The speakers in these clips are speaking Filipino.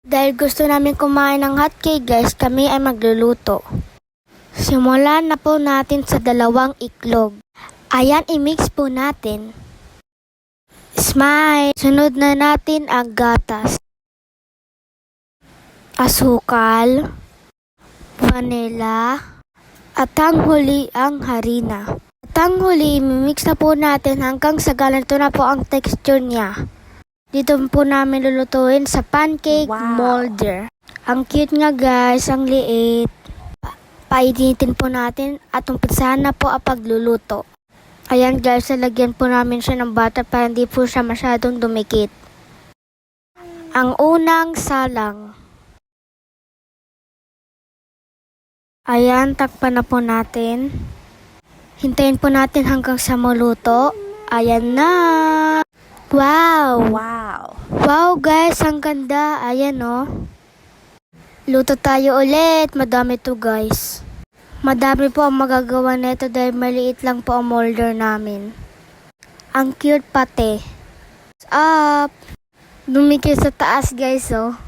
Dahil gusto namin kumain ng hotcake guys, kami ay magluluto. Simulan na po natin sa 2 itlog. Ayan, i-mix po natin. Smile! Sunod na natin ang gatas, asukal, vanilla, at ang huli ang harina. At ang huli, i-mix na po natin hanggang sa ganito na po ang texture niya. Dito po namin lulutuin sa pancake molder. Ang cute nga guys, ang liit. Painitin po natin at umpisahan na po ang pagluluto. Ayan guys, lalagyan po namin siya ng butter para hindi po siya masyadong dumikit. Ang unang salang. Ayan, takpan na po natin. Hintayin po natin hanggang sa maluto. Ayan na! Wow! Wow guys, ang ganda. Ayan oh. Luto tayo ulit. Madami to guys. Madami po ang magagawa nito dahil maliit lang po ang molder namin. Ang cute pati. Up! Dumikit sa taas guys oh.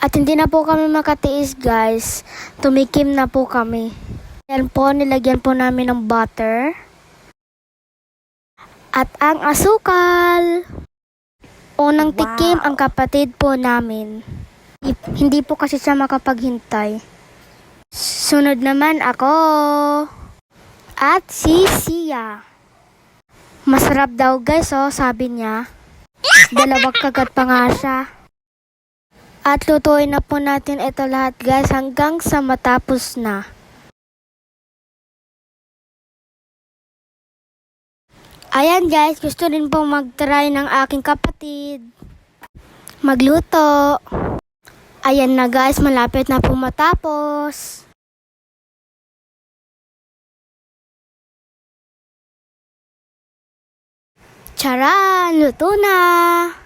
At hindi na po kami makatiis guys. Tumikim na po kami. Yan po, nilagyan po namin ng butter. At ang asukal. Unang tikim ang kapatid po namin. Hindi po kasi siya makapaghintay. Sunod naman ako. At si Sia. Masarap daw guys oh, sabi niya. 2 kagat pa nga siya. At lutuin na po natin ito lahat guys hanggang sa matapos na. Ayan guys, gusto rin po mag-try ng aking kapatid magluto. Ayan na guys, malapit na po matapos. Charan! Luto na!